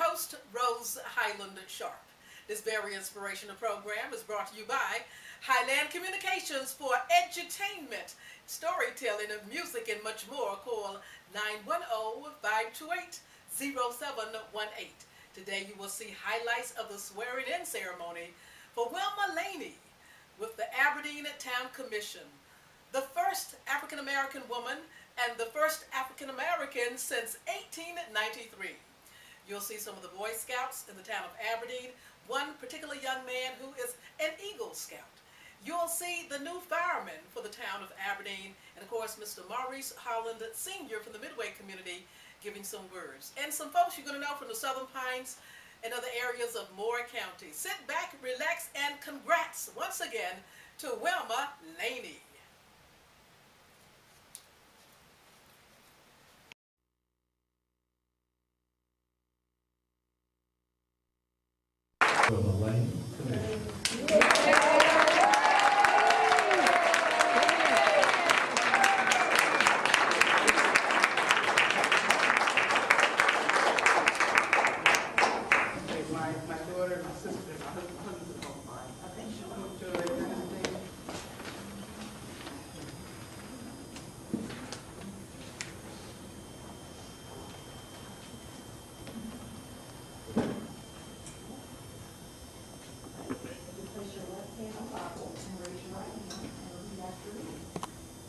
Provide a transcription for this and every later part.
host, Rose Highland-Sharpe. This very inspirational program is brought to you by Highland Communications for edutainment, storytelling, and music, and much more. Call 910-528-0718. Today you will see highlights of the swearing-in ceremony for Wilma Laney with the Aberdeen Town Commission, the first African-American woman and the first African-American since 1893. You'll see some of the Boy Scouts in the town of Aberdeen, one particular young man who is an Eagle Scout. You'll see the new fireman for the town of Aberdeen, and of course Mr. Maurice Holland Sr. from the Midway community giving some words. And some folks you're going to know from the Southern Pines and other areas of Moore County. Sit back, relax, and congrats once again to Wilma Laney. Wilma Laney Commission. My daughter, my sister, my husband don't mind. I think she'll enjoy it. Place your left hand on the Bible and raise your right hand and repeat after me.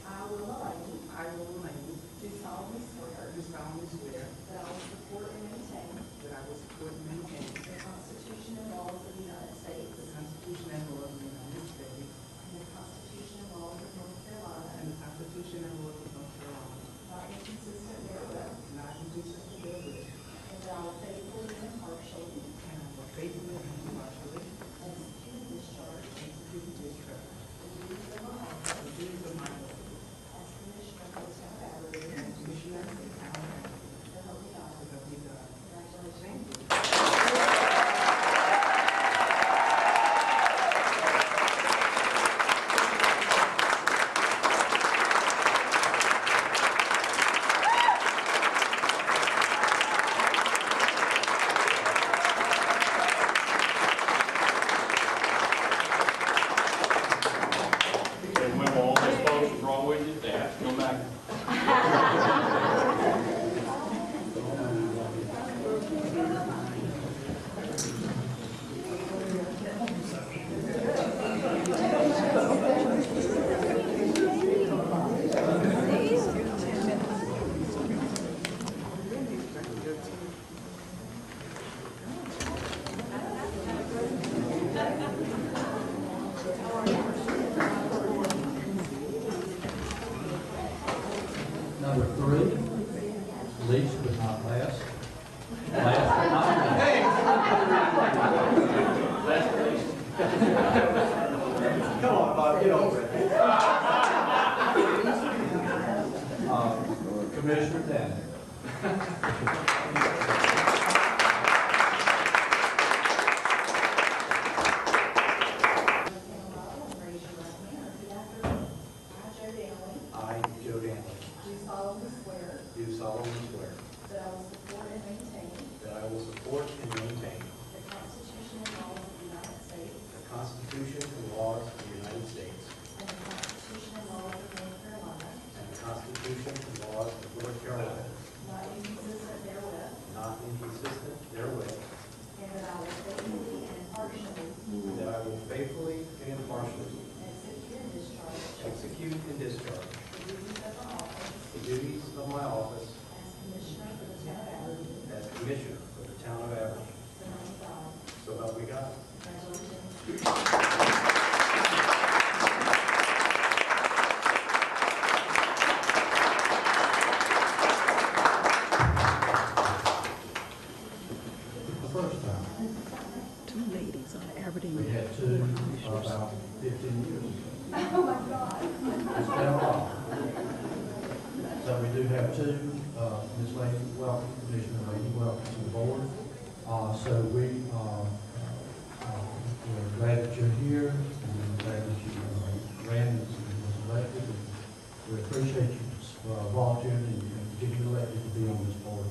I, Wilma Laney, I will Laney, do solemnly swear do solemnly swear that I will support and maintain that I will support and maintain the Constitution and laws of the United States the Constitution and laws of the United States and the Constitution and laws of North Carolina, and the Constitution and laws of North Carolina, not inconsistent therewith, not inconsistent therewith, and that I will faithfully and impartially and I will faithfully and impartially execute and discharge execute and discharge the duties of my office the duties of my office as Commissioner for the town of Aberdeen. as Commissioner of the Town of Aberdeen. So help me God. So help me God. Congratulations. And when all those folks was wrong with you, they have to come back. Number 3, least but not last. Last but not least. Come on, Bob, get over it. Commissioner Danner. Raise your right hand and repeat after me. I, Joe Danley, I, Joe Danley, do solemnly swear do solemnly swear that I will support and maintain that I will support and maintain the Constitution and laws of the United States the Constitution and laws of the United States and the Constitution and laws of North Carolina, and the Constitution and laws of North Carolina, not inconsistent therewith, not inconsistent therewith, and that I will faithfully and impartially that I will faithfully and impartially execute and discharge the duties of my office as Commissioner for the town of Aberdeen. as Commissioner for the town of Aberdeen. So help me God. So help me God. Congratulations. The first time, Two ladies on Aberdeen. we had 2 for about 15 years. Oh, my God. It's been a while. So we do have 2, Ms. Laney, welcome, Commissioner Laney, welcome to the board. So we're glad that you're here, and we're glad that you ran and was elected. We appreciate you volunteering and getting elected to be on this board.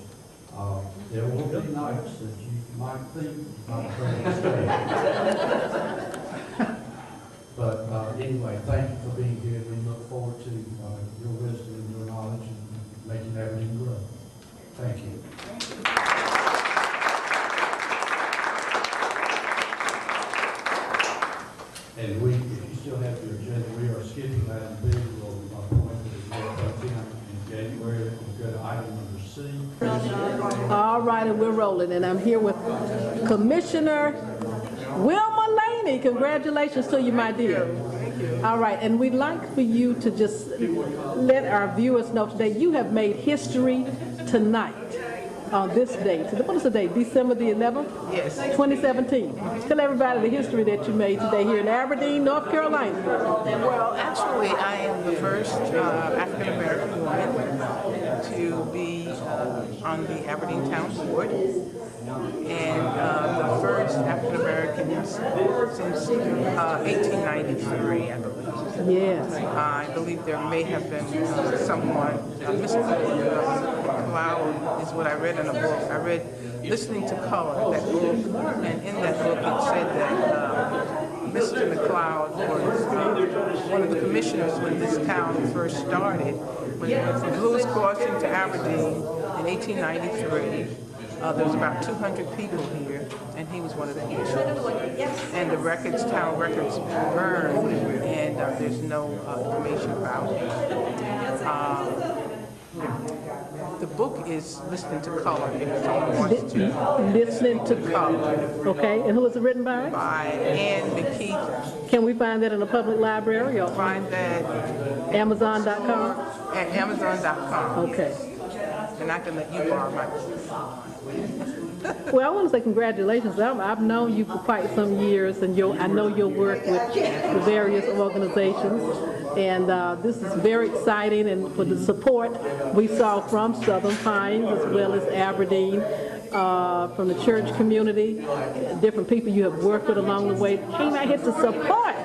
There will be not nights that you might think not afraid to stay. But anyway, thank you for being here. We look forward to your wisdom and your knowledge and making everything grow. Thank you. And if you still have your agenda, we are skipping item B. We'll appoint the in January. We'll go to item number C. All right, and we're rolling, and I'm here with Commissioner Wilma Laney. Congratulations to you, my dear. Thank you. All right, and we'd like for you to just let our viewers know today you have made history tonight on this date. What is the date? December the 11th? Yes. 2017. Tell everybody the history that you made today here in Aberdeen, North Carolina. Well, actually, I am the first African-American woman to be on the Aberdeen Town Board, and the first African-American since 1893, I believe. Yes. I believe there may have been someone, Mr. Cloud is what I read in a book. I read Listening to Color, that book, and in that book it said that Mr. McLeod was one of the commissioners when this town first started. When it went from Lewis Crossing to Aberdeen in 1893, there was about 200 people here, and he was one of the commissioners. And the records, town records, burned, and there's no information about it. The book is Listening to Color, if someone wants to. Listening to Color. Okay, and who was it written by? By Ann McKeith. Can we find that in a public library or Find that Amazon.com? at Amazon.com. Okay. And I can let you borrow my book. Well, I want to say congratulations. I've known you for quite some years, and I know your work with the various organizations. And this is very exciting, and for the support we saw from Southern Pines as well as Aberdeen, from the church community, different people you have worked with along the way, came out here to support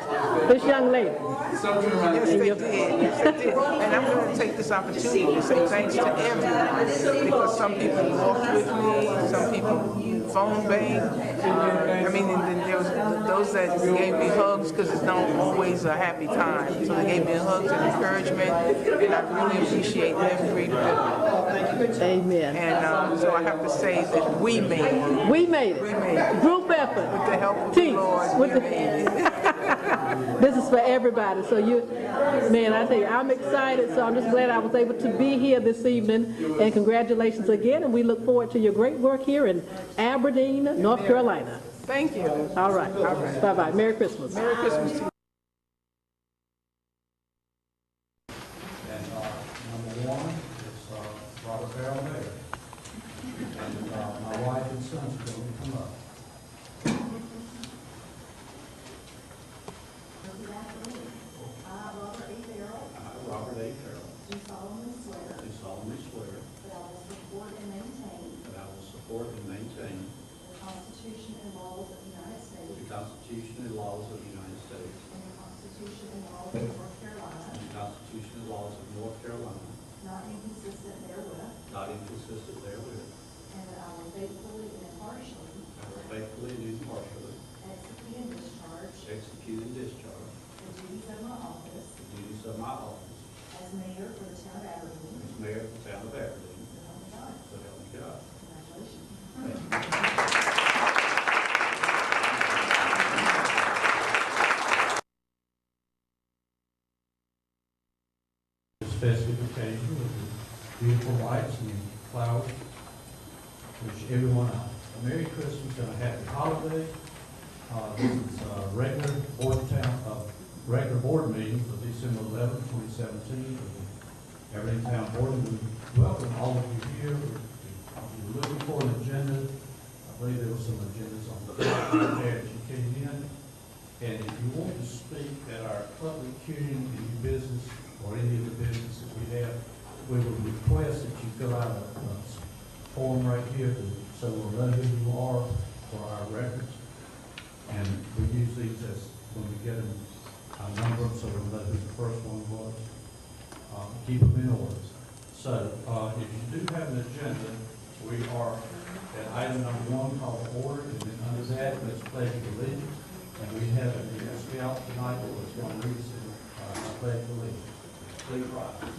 this young lady. Yes, they did. Yes, they did. And I'm going to take this opportunity to say thanks to everyone, because some people walked with me, some people phone banged. I mean, and then there was those that gave me hugs, because it's not always a happy time. So they gave me hugs and encouragement, and I really appreciate every bit of it. Amen. And so I have to say that we made it. We made it. We made it. Group effort. With the help of Team. the Lord, With we the- made it. This is for everybody. So man, I tell you, I'm excited. So I'm just glad I was able to be here this evening. And congratulations again. And we look forward to your great work here in Aberdeen, North Carolina. Thank you. All right. Bye-bye. Merry Christmas. Merry Christmas to you. And number one is Robert Barrel Mayor. And my wife and sons are going to come up. Robert A. Farrell, Do solemnly swear do solemnly swear that I will support and maintain that I will support and maintain the Constitution and laws of the United States the Constitution and laws of the United States and the Constitution and laws of North Carolina, and the Constitution and laws of North Carolina, not inconsistent therewith, not inconsistent therewith. and that I will faithfully and impartially I will faithfully and impartially execute and discharge the duties of my office as mayor for the town of Aberdeen. as mayor of the town of Aberdeen. So help me God. So help me God. Congratulations. This festive occasion with the beautiful lights and flowers, wish everyone a Merry Christmas and a Happy Holiday. This is a regular board meeting for December 11, 2017. of the Aberdeen Town Board. We welcome all of you here. If you're looking for an agenda, I believe there were some agendas on the there as you came in. And if you want to speak at our public hearing, any business or any of the business that we have, we would request that you fill out a form right here so we'll know who you are for our records. And we use these as, when we get them, number them so we'll know who the first one was. Keep them in order. So if you do have an agenda, we are at item number 1 called to order, and then under that, let's pledge of allegiance. And we have an Eagle Scout tonight that was going to lead us in the pledge of allegiance. Please rise.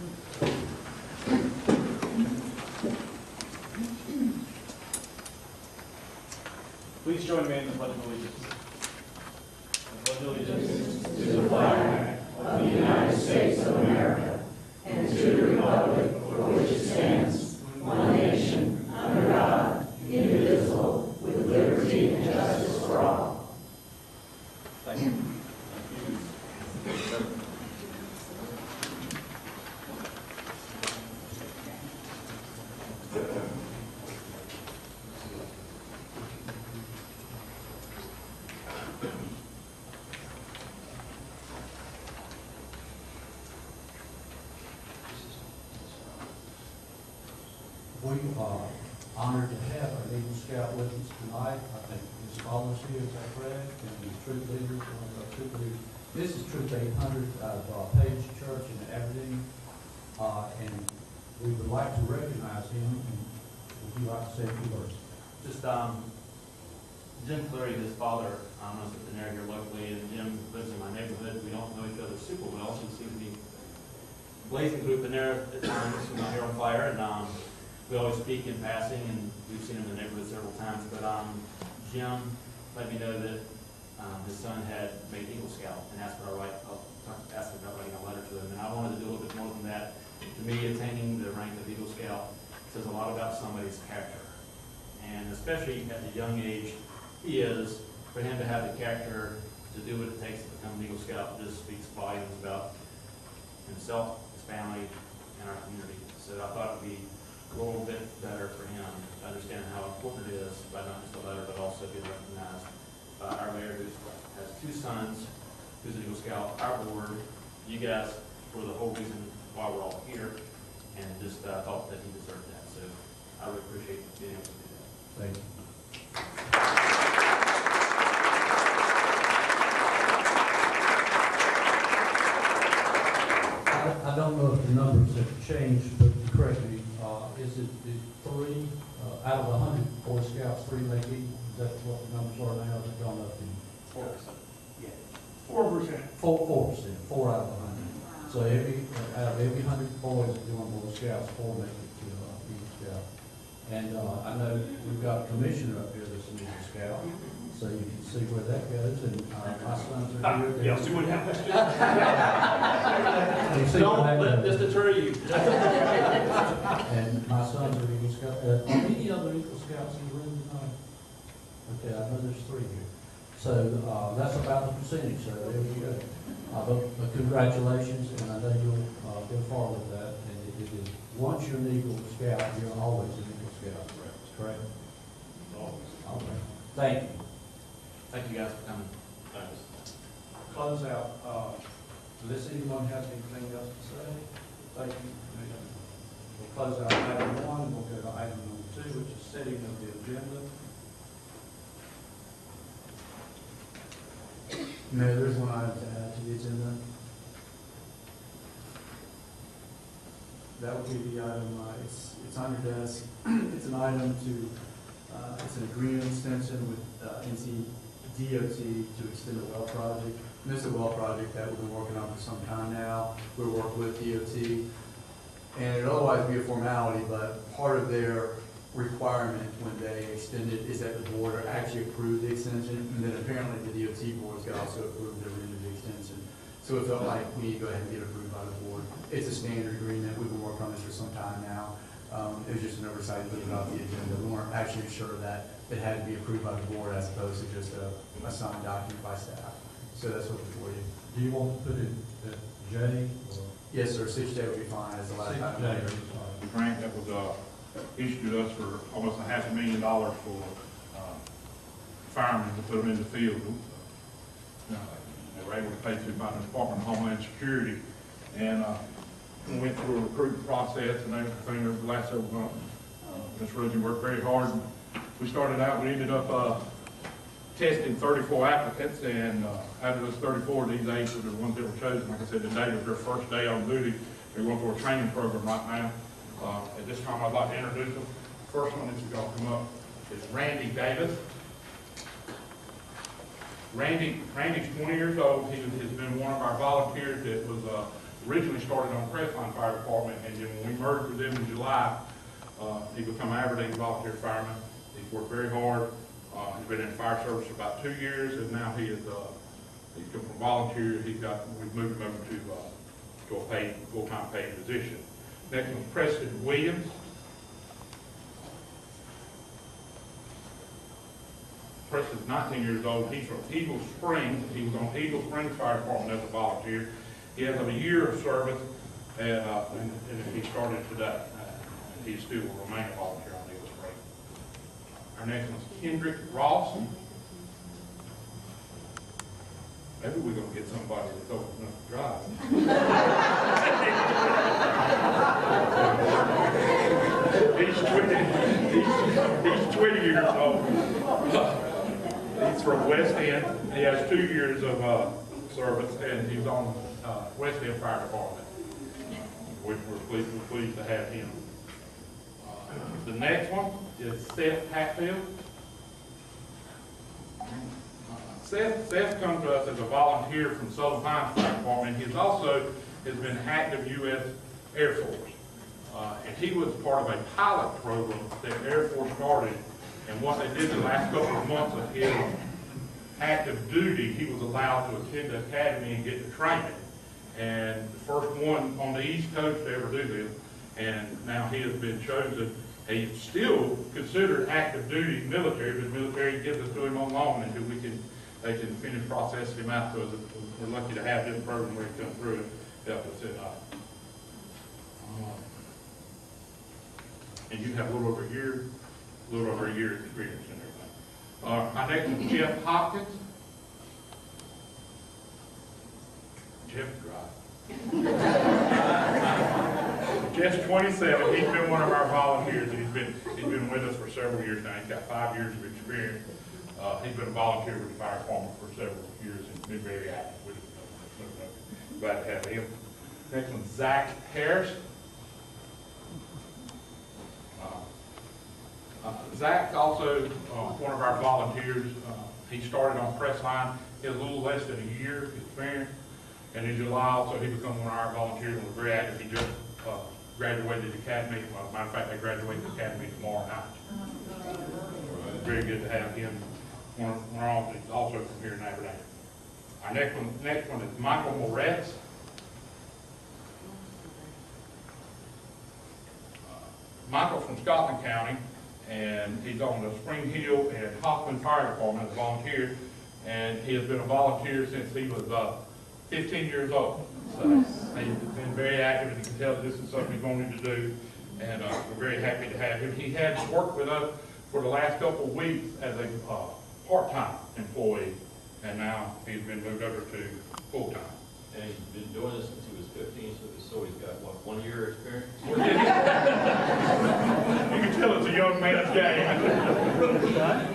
Please join me in the Pledge of Allegiance. I pledge allegiance to the flag of the United States of America and to the republic for which it stands, one nation, under God, indivisible, with liberty and justice for all. Thank you. We are honored to have our Eagle Scout with us tonight. I think his followers here, is that correct? And the troop leaders, one of our troop leaders. This is Troop 800 out of Page Church in Aberdeen. And we would like to recognize him. And would you like to say a few words? Just Jim Cleary, his father, was at the Nair here locally, and Jim lives in my neighborhood. We don't know each other super well, so we seem to be blazing through the Nair at times when my hair on fire, and we always speak in passing, and we've seen him in the neighborhood several times. But Jim let me know that his son had made Eagle Scout and asked about writing a letter to him. And I wanted to do a little bit more than that. To me, attaining the rank of Eagle Scout says a lot about somebody's character. And especially at the young age he is, for him to have the character to do what it takes to become an Eagle Scout just speaks volumes about himself, his family, and our community. So I thought it would be a little bit better for him to understand how important it is by not just a letter, but also being recognized by our mayor, who has 2 sons, who's an Eagle Scout, our board, you guys, were the whole reason why we're all here, and just thought that he deserved that. So I would appreciate being able to do that. Thank you. I don't know if the numbers have changed, but correct me, is it 3, out of 100 Boy Scouts, 3 make equal? Is that what the numbers are now? Has it gone up to 4%. Yeah. 4%? 4%, 4 out of 100. So out of every 100 boys that join Boy Scouts, 4 make it to Eagle Scout. And I know we've got a commissioner up here that's an Eagle Scout, so you can see where that goes. And my sons are here. Yeah, see what happens. You see where that Don't let goes. this deter you. And my sons are Eagle Scouts. Are any other Eagle Scouts in the room tonight? Okay, I know there's 3 here. So that's about the percentage, so there we go. But congratulations, and I know you'll go far with that. And it is, once you're an Eagle Scout, you're always an Eagle Scout. Correct? Always. Okay. Thank you. Thank you guys for coming. Thanks. Close out. Does anyone have anything else to say? Thank you. We'll close out item 1. We'll go to item number 2, which is setting of the agenda. Mayor, there's one item to add to the agenda. That would be the item, it's on your desk. It's an item to, it's an agreement extension with NCDOT to extend a well project. And this is a well project that we've been working on for some time now. We work with DOT. And it'd otherwise be a formality, but part of their requirement when they extend it is that the board actually approve the extension, and then apparently the DOT boards got also approved the original extension. So it felt like we need to go ahead and get approved by the board. It's a standard agreement. We've been working on this for some time now. It was just an oversight to put it on the agenda. We weren't actually sure that it had to be approved by the board as opposed to just a signed document by staff. So that's what the board did. Do you want to put it at J? Or Yes, sir. 6J would be fine as the last time. 6J? The grant that was issued to us for almost $500,000 for firemen to put them in the field. They were able to pay through by the Department of Homeland Security, and we went through a recruitment process and everything over the last several months. Ms. Rosie worked very hard. We started out, we ended up testing 34 applicants, and out of those 34, these 8 were the ones that were chosen. Like I said, today was their first day on duty. They're going through a training program right now. At this time, I'd like to introduce them. First one is y'all come up. is Randy Davis. Randy's 20 years old. He has been one of our volunteers that was originally started on Crestline Fire Department, and then when we merged with them in July, he became an Aberdeen volunteer fireman. He's worked very hard. He's been in the fire service for about 2 years, and now he's come from volunteer. We've moved him over to a paid, full-time paid position. Next one is Preston Williams. Preston's 19 years old. He's from Eagle Springs. He was on Eagle Springs Fire Department as a volunteer. He has a year of service, and he started today. He still will remain a volunteer on Eagle Springs. Our next one is Kendrick Ross. Maybe we're going to get somebody that's old enough to drive. He's 20 years old. He's from West End. He has 2 years of service, and he's on West End Fire Department. We're pleased to have him. The next one is Seth Hatfield. Seth comes to us as a volunteer from Southern Pines Fire Department. He's also has been active U.S. Air Force. And he was part of a pilot program that Air Force started. And what they did the last couple of months of his active duty, he was allowed to attend the academy and get the training. And the first one on the East Coast to ever do this. And now he has been chosen. He's still considered active duty military, but the military gives us to him on loan until they can finish processing him out to us. We're lucky to have this program where he comes through and help us in. And you have a little over a year's experience in everything. My next is Jeff Hopkins. Jeff drives. Jeff's 27. He's been one of our volunteers, and he's been with us for several years now. He's got 5 years of experience. He's been a volunteer with the fire department for several years and been very active with us. Glad to have him. Next one, Zach Harris. Zach's also one of our volunteers. He started on Crestline. He has a little less than a year experience. And in July also he became one of our volunteers and was very active. He just graduated the academy. Well, as a matter of fact, they graduate the academy tomorrow night. Very good to have him. He's also from here in Aberdeen. Our next one is Michael Moretz. Michael's from Scotland County, and he's on the Spring Hill and Hoffman Fire Department as a volunteer, and he has been a volunteer since he was 15 years old. So he's been very active, and you can tell that this is something he wanted to do, and we're very happy to have him. He had worked with us for the last couple of weeks as a part-time employee, and now he's been moved over to full-time. And he's been doing this since he was 15, so he's got, what, 1 year experience? You can tell it's a young man's game.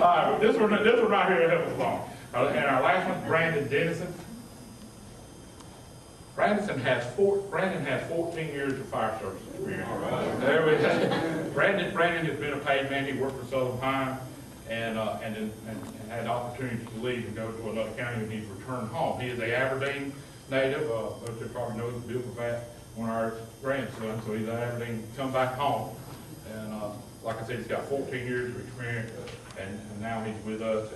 All right, this one right here will help us along. And our last one, Brandon Dennison. Brandon has 14 years of fire service experience. There we go. Brandon has been a paid man. He worked for Southern Pine and had the opportunity to leave and go to another county, and he's returned home. He is a Aberdeen native. Most of you probably know Bill Pavatt, one of our grandsons, so he's an Aberdeen, come back home. And like I said, he's got 14 years of experience, and now he's with us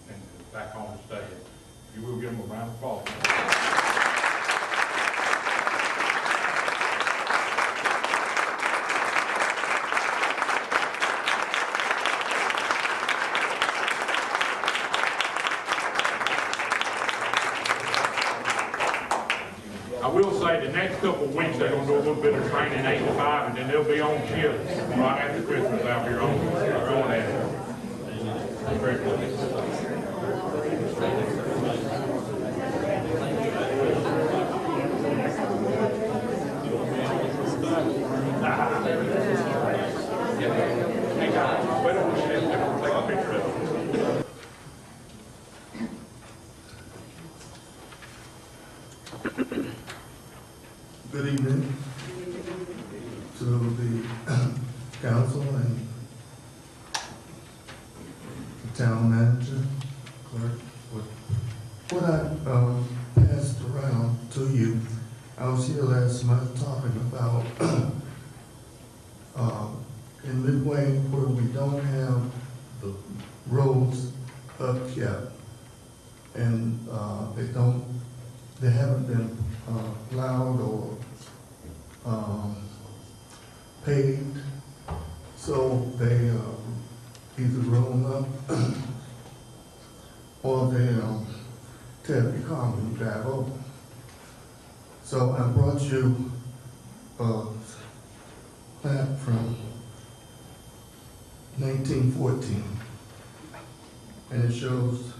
and back home to stay. You will give him a round of applause. I will say the next couple of weeks they're going to do a little bit of training 8 to 5, and then they'll be on shift right after Christmas out here on going at it. Very good. Hey guys, wait on the shift. We'll take a picture of it. Good evening to the council and town manager, clerk, what I passed around to you, I was here last month talking about in Midway where we don't have the roads upkept and they haven't been plowed or paved, so they either roll up or they tear the car when you drive over. So I brought you a map from 1914, and it shows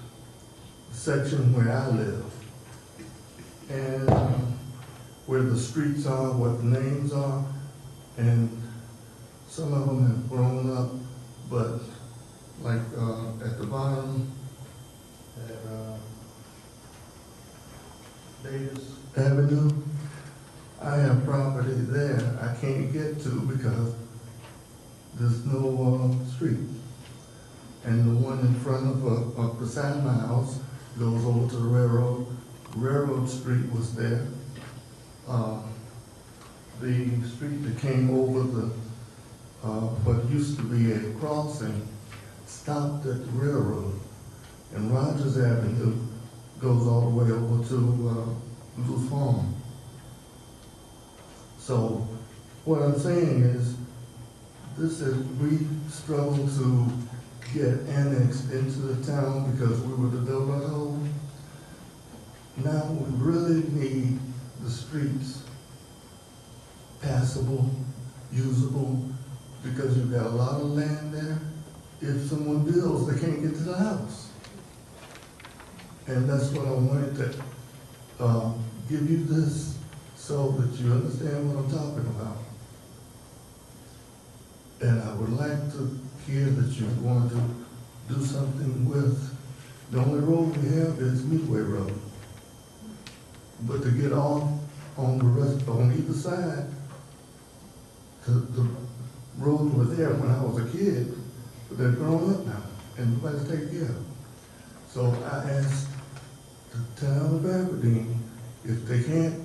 the section where I live and where the streets are, what the names are, and some of them have grown up, but like at the bottom, at Davis Avenue, I have property there I can't get to because there's no street. And the one in front of up beside my house goes over to the railroad. Railroad Street was there. The street that came over the what used to be a crossing stopped at the railroad, and Rogers Avenue goes all the way over to Lou's Farm. So what I'm saying is, we struggle to get annexed into the town because we were the donut hole. Now we really need the streets passable, usable, because you've got a lot of land there. If someone builds, they can't get to the house. And that's what I wanted to give you this so that you understand what I'm talking about. And I would like to hear that you want to do something with, the only road we have is Midway Road. But to get off on the rest, on either side, the roads were there when I was a kid, but they're grown up now, and nobody's taking care of them. So I asked the town of Aberdeen, if they can't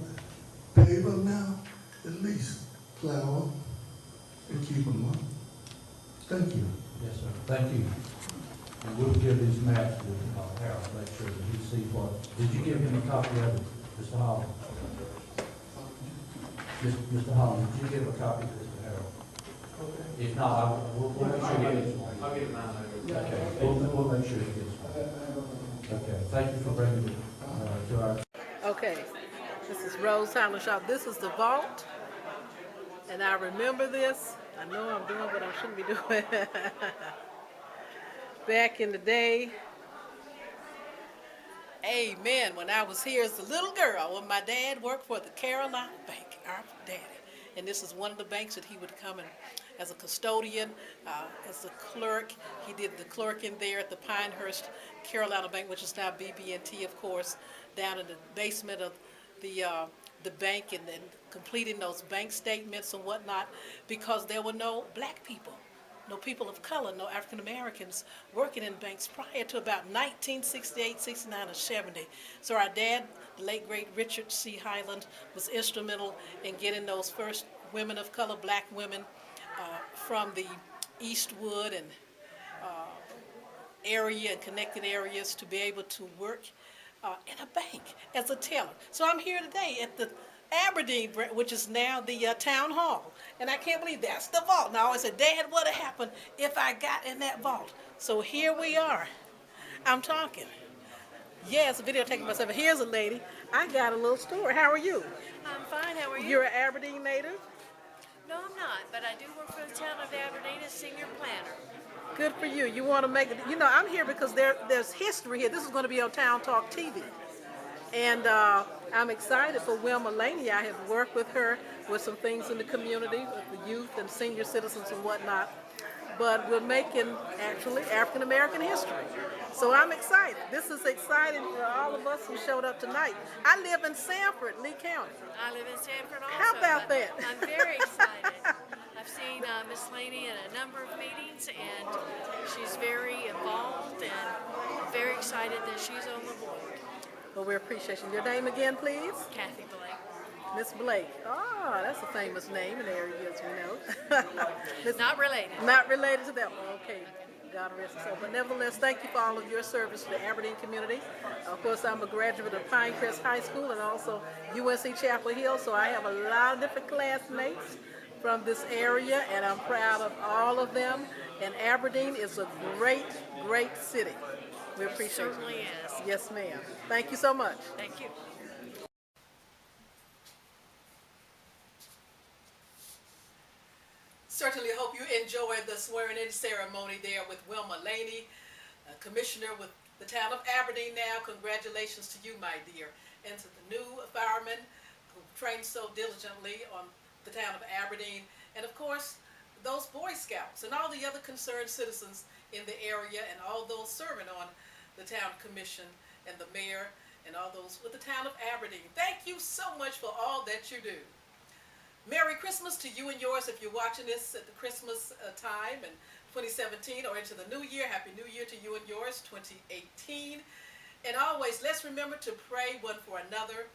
pave them now, at least plow them and keep them up. Thank you. Yes, sir. Thank you. And we'll give these maps to Harold, make sure that he sees what. Did you give him a copy of it, Mr. Holland? Mr. Holland, did you give a copy to Mr. Harold? Okay. If not, we'll make sure he gets one. I'll get it mine later. Okay, we'll make sure he gets one. Okay, thank you for bringing it to our. Okay, this is Rose Highland-Sharpe. This is the vault, and I remember this. I know I'm doing what I shouldn't be doing. Back in the day, amen, when I was here as a little girl, when my dad worked for the Carolina Bank, our daddy. And this is one of the banks that he would come in as a custodian, as a clerk. He did the clerk in there at the Pinehurst Carolina Bank, which is now BB&T, of course, down in the basement of the bank, and then completing those bank statements and whatnot, because there were no black people, no people of color, no African Americans working in banks prior to about 1968, 69, or 70. So our dad, the late great Richard C. Highland, was instrumental in getting those first women of color, black women, from the Eastwood and area and connected areas to be able to work in a bank as a teller. So I'm here today at the Aberdeen, which is now the town hall. And I can't believe that's the vault. Now I always said, Dad, what would have happened if I got in that vault? So here we are. I'm talking. Yes, videotaping myself. Here's a lady. I got a little story. How are you? I'm fine. How are you? You're an Aberdeen native? No, I'm not, but I do work for the town of Aberdeen as senior planner. Good for you. You want to make it. You know, I'm here because there's history here. This is going to be on Town Talk TV. And I'm excited for Wilma Laney. I have worked with her with some things in the community, with the youth and senior citizens and whatnot. But we're making, actually, African American history. So I'm excited. This is exciting for all of us who showed up tonight. I live in Sanford, Lee County. I live in Sanford also. How about that? I'm very excited. I I've seen Miss Laney at a number of meetings, and she's very involved and very excited that she's on the board. Well, we appreciate you. Your name again, please? Kathy Blake. Miss Blake. Ah, that's a famous name in the area, as we know. Miss- Not related. Not related to that one. Okay. God rest her soul. But nevertheless, thank you for all of your service to the Aberdeen community. Of course, I'm a graduate of Pinecrest High School and also UNC Chapel Hill, so I have a lot of different classmates from this area, and I'm proud of all of them. And Aberdeen is a great, great city. We appreciate it. Certainly is. Yes, ma'am. Thank you so much. Thank you. Certainly hope you enjoyed the swearing-in ceremony there with Wilma Laney, Commissioner with the town of Aberdeen now. Congratulations to you, my dear, and to the new firemen who trained so diligently on the town of Aberdeen, and of course, those Boy Scouts and all the other concerned citizens in the area and all those serving on the town commission and the mayor and all those with the town of Aberdeen. Thank you so much for all that you do. Merry Christmas to you and yours if you're watching this at the Christmas time in 2017 or into the new year. Happy New Year to you and yours, 2018. And always, let's remember to pray one for another,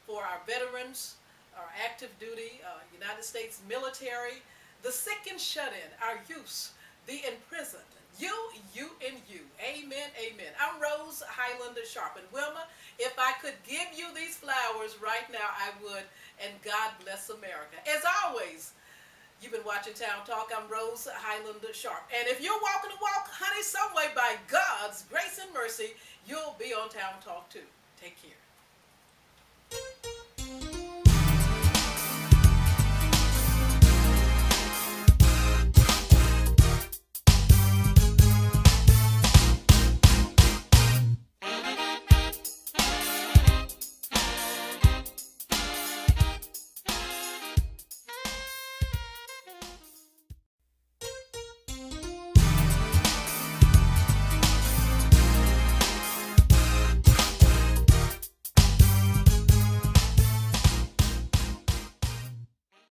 for our veterans, our active duty, United States military, the sick and shut-in, our youth, the imprisoned, you, and you. Amen, amen. I'm Rose Highland-Sharpe. And Wilma, if I could give you these flowers right now, I would. And God bless America. As always, you've been watching Town Talk. I'm Rose Highland-Sharpe. And if you're walking the walk, honey, some way by God's grace and mercy, you'll be on Town Talk too. Take care.